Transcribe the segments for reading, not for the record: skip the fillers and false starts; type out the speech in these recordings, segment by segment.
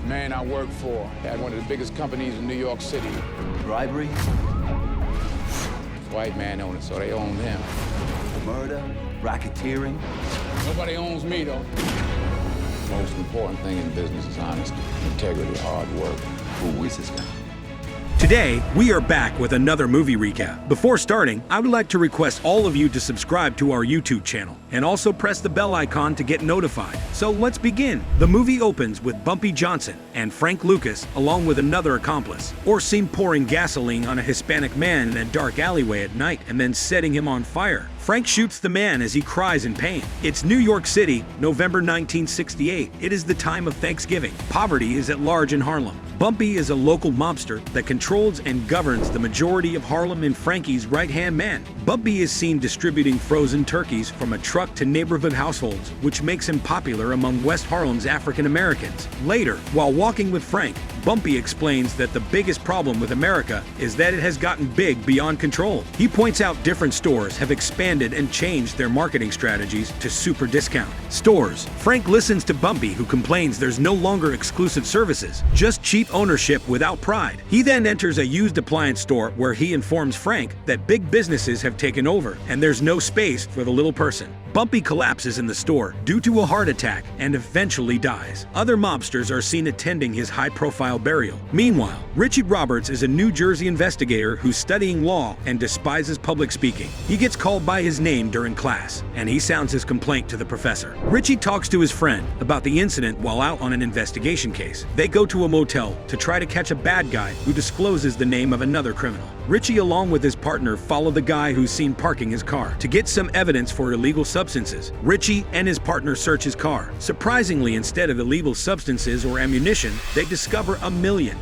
Man I worked for had one of the biggest companies in New York City. Bribery? White man owned it, so they owned him. Murder? Racketeering? Nobody owns me, though. Most important thing in business is honesty, integrity, hard work. Who is this guy? Today, we are back with another movie recap. Before starting, I would like to request all of you to subscribe to our YouTube channel and also press the bell icon to get notified. So let's begin. The movie opens with Bumpy Johnson and Frank Lucas along with another accomplice, or seen pouring gasoline on a Hispanic man in a dark alleyway at night and then setting him on fire. Frank shoots the man as he cries in pain. It's New York City, November 1968. It is the time of Thanksgiving. Poverty is at large in Harlem. Bumpy is a local mobster that controls and governs the majority of Harlem and Frankie's right-hand man. Bumpy is seen distributing frozen turkeys from a truck to neighborhood households, which makes him popular among West Harlem's African Americans. Later, while walking with Frank, Bumpy explains that the biggest problem with America is that it has gotten big beyond control. He points out different stores have expanded and changed their marketing strategies to super discount stores. Frank listens to Bumpy, who complains there's no longer exclusive services, just cheap ownership without pride. He then enters a used appliance store where he informs Frank that big businesses have taken over and there's no space for the little person. Bumpy collapses in the store due to a heart attack and eventually dies. Other mobsters are seen attending his high-profile burial. Meanwhile, Richie Roberts is a New Jersey investigator who's studying law and despises public speaking. He gets called by his name during class, and he sounds his complaint to the professor. Richie talks to his friend about the incident while out on an investigation case. They go to a motel to try to catch a bad guy who discloses the name of another criminal. Richie, along with his partner, follow the guy who's seen parking his car to get some evidence for illegal substances. Richie and his partner search his car. Surprisingly, instead of illegal substances or ammunition, they discover $1 million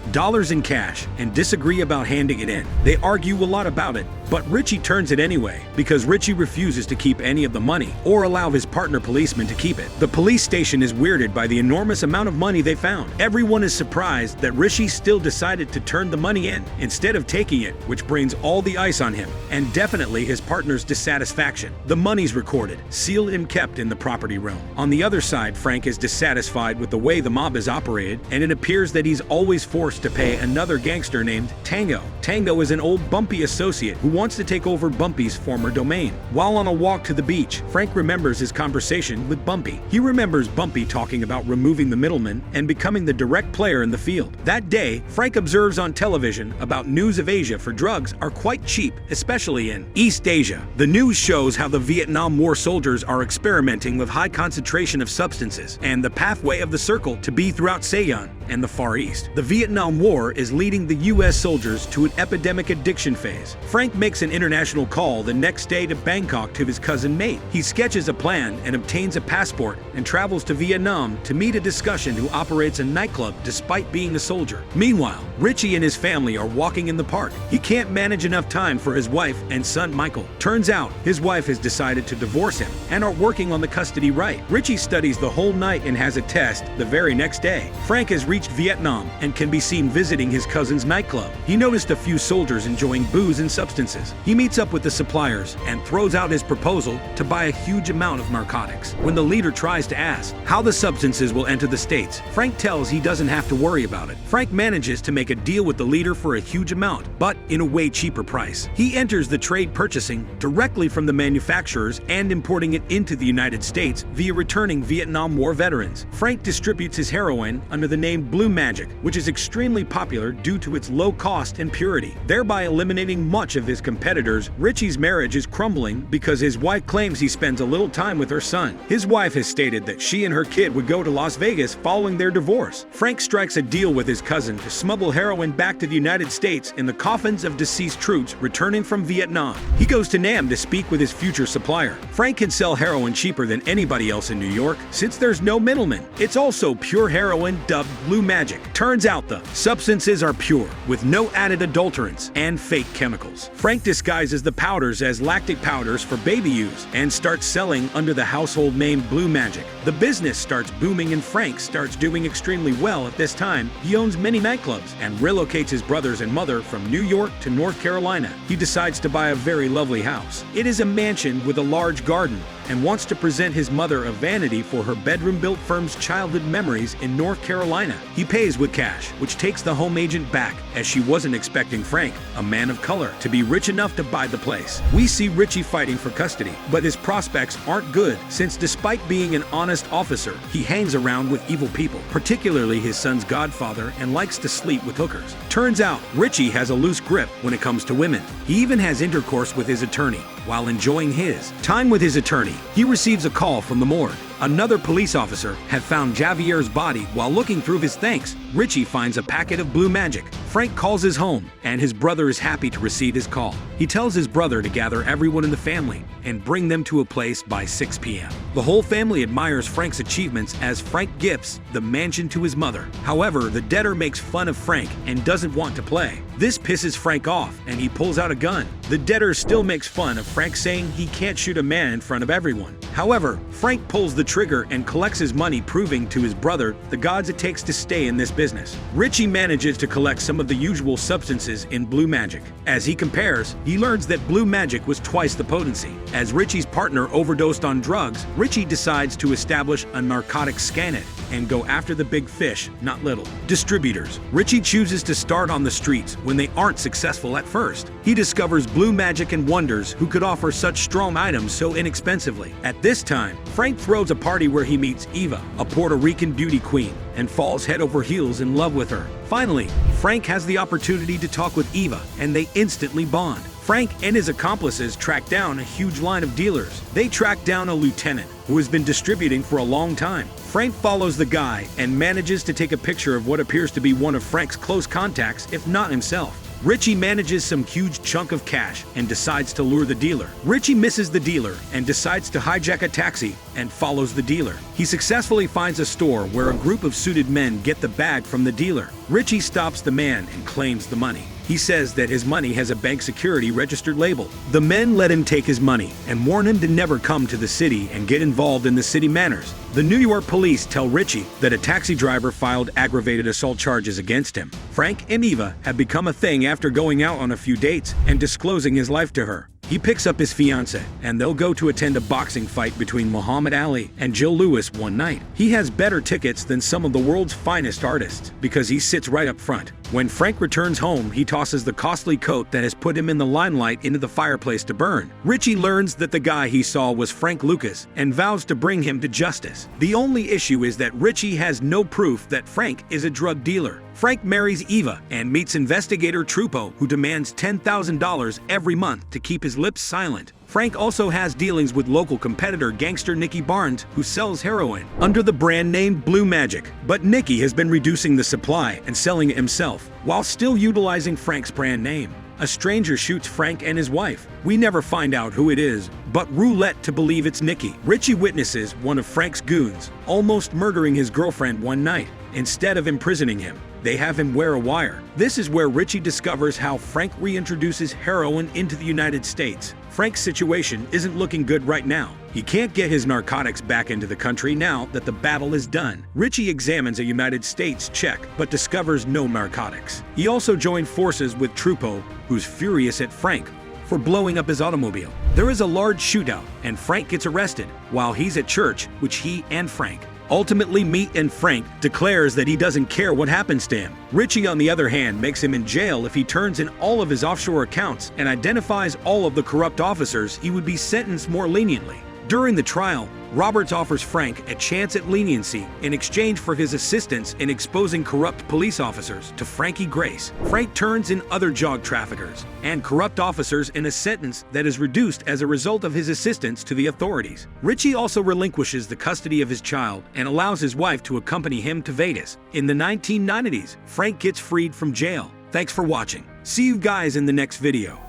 in cash and disagree about handing it in. They argue a lot about it, but Richie turns it anyway because Richie refuses to keep any of the money or allow his partner policeman to keep it. The police station is weirded by the enormous amount of money they found. Everyone is surprised that Richie still decided to turn the money in instead of taking it, which brings all the ice on him and definitely his partner's dissatisfaction. The money's recorded, sealed and kept in the property room. On the other side, Frank is dissatisfied with the way the mob is operated, and it appears that he's always forced to pay another gangster named Tango. Tango is an old Bumpy associate who wants to take over Bumpy's former domain. While on a walk to the beach, Frank remembers his conversation with Bumpy. He remembers Bumpy talking about removing the middleman and becoming the direct player in the field. That day, Frank observes on television about news of Asia for drugs are quite cheap, especially in East Asia. The news shows how the Vietnam War soldiers are experimenting with high concentration of substances and the pathway of the circle to be throughout Saigon and the Far East. The Vietnam War is leading the U.S. soldiers to an epidemic addiction phase. Frank makes an international call the next day to Bangkok to his cousin mate. He sketches a plan and obtains a passport and travels to Vietnam to meet a discussion who operates a nightclub despite being a soldier. Meanwhile, Richie and his family are walking in the park. He can't manage enough time for his wife and son Michael. Turns out, his wife has decided to divorce him and are working on the custody right. Richie studies the whole night and has a test the very next day. Frank has reached Vietnam and can be seen visiting his cousin's nightclub. He noticed a few soldiers enjoying booze and substances. He meets up with the suppliers and throws out his proposal to buy a huge amount of narcotics. When the leader tries to ask how the substances will enter the States, Frank tells he doesn't have to worry about it. Frank manages to make a deal with the leader for a huge amount, but in a way cheaper price. He enters the trade purchasing directly from the manufacturers and importing it into the United States via returning Vietnam War veterans. Frank distributes his heroin under the name Blue Magic, which is extremely popular due to its low cost and purity, thereby eliminating much of his competitors. Richie's marriage is crumbling because his wife claims he spends a little time with her son. His wife has stated that she and her kid would go to Las Vegas following their divorce. Frank strikes a deal with his cousin to smuggle heroin back to the United States in the coffins of deceased troops returning from Vietnam. He goes to Nam to speak with his future supplier. Frank can sell heroin cheaper than anybody else in New York since there's no middleman. It's also pure heroin dubbed Blue Magic. Turns out the substances are pure, with no added adulterants and fake chemicals. Frank disguises the powders as lactic powders for baby use and starts selling under the household name Blue Magic. The business starts booming and Frank starts doing extremely well at this time. He owns many nightclubs and relocates his brothers and mother from New York to North Carolina. He decides to buy a very lovely house. It is a mansion with a large garden, and wants to present his mother a vanity for her bedroom-built firm's childhood memories in North Carolina. He pays with cash, which takes the home agent back, as she wasn't expecting Frank, a man of color, to be rich enough to buy the place. We see Richie fighting for custody, but his prospects aren't good, since despite being an honest officer, he hangs around with evil people, particularly his son's godfather, and likes to sleep with hookers. Turns out, Richie has a loose grip when it comes to women. He even has intercourse with his attorney. While enjoying his time with his attorney, he receives a call from the morgue. Another police officer had found Javier's body while looking through his thanks. Richie finds a packet of blue magic. Frank calls his home, and his brother is happy to receive his call. He tells his brother to gather everyone in the family and bring them to a place by 6 p.m. The whole family admires Frank's achievements as Frank gifts the mansion to his mother. However, the debtor makes fun of Frank and doesn't want to play. This pisses Frank off, and he pulls out a gun. The debtor still makes fun of Frank, saying he can't shoot a man in front of everyone. However, Frank pulls the trigger and collects his money, proving to his brother the gods it takes to stay in this business. Richie manages to collect some of the usual substances in blue magic. As he compares, he learns that blue magic was twice the potency. As Richie's partner overdosed on drugs, Richie decides to establish a narcotics scan it and go after the big fish, not little. Distributors. Richie chooses to start on the streets when they aren't successful at first. He discovers blue magic and wonders who could offer such strong items so inexpensively. At this time, Frank throws a party where he meets Eva, a Puerto Rican beauty queen, and falls head over heels in love with her. Finally, Frank has the opportunity to talk with Eva, and they instantly bond. Frank and his accomplices track down a huge line of dealers. They track down a lieutenant who has been distributing for a long time. Frank follows the guy and manages to take a picture of what appears to be one of Frank's close contacts, if not himself. Richie manages some huge chunk of cash and decides to lure the dealer. Richie misses the dealer and decides to hijack a taxi and follows the dealer. He successfully finds a store where a group of suited men get the bag from the dealer. Richie stops the man and claims the money. He says that his money has a bank security registered label. The men let him take his money and warn him to never come to the city and get involved in the city matters. The New York police tell Richie that a taxi driver filed aggravated assault charges against him. Frank and Eva have become a thing after going out on a few dates and disclosing his life to her. He picks up his fiancée, and they'll go to attend a boxing fight between Muhammad Ali and Jill Lewis one night. He has better tickets than some of the world's finest artists because he sits right up front. When Frank returns home, he tosses the costly coat that has put him in the limelight into the fireplace to burn. Richie learns that the guy he saw was Frank Lucas and vows to bring him to justice. The only issue is that Richie has no proof that Frank is a drug dealer. Frank marries Eva and meets investigator Trupo, who demands $10,000 every month to keep his lips silent. Frank also has dealings with local competitor gangster Nicky Barnes, who sells heroin under the brand name Blue Magic. But Nicky has been reducing the supply and selling it himself, while still utilizing Frank's brand name. A stranger shoots Frank and his wife. We never find out who it is, but roulette to believe it's Nicky. Richie witnesses one of Frank's goons almost murdering his girlfriend one night. Instead of imprisoning him, they have him wear a wire. This is where Richie discovers how Frank reintroduces heroin into the United States. Frank's situation isn't looking good right now. He can't get his narcotics back into the country now that the battle is done. Richie examines a United States check, but discovers no narcotics. He also joined forces with Trupo, who's furious at Frank for blowing up his automobile. There is a large shootout, and Frank gets arrested while he's at church, which he and Frank ultimately meet, and Frank declares that he doesn't care what happens to him. Richie, on the other hand, makes him in jail if he turns in all of his offshore accounts and identifies all of the corrupt officers. He would be sentenced more leniently. During the trial, Roberts offers Frank a chance at leniency in exchange for his assistance in exposing corrupt police officers to Frankie Grace. Frank turns in other drug traffickers and corrupt officers in a sentence that is reduced as a result of his assistance to the authorities. Richie also relinquishes the custody of his child and allows his wife to accompany him to Vegas. In the 1990s, Frank gets freed from jail. Thanks for watching. See you guys in the next video.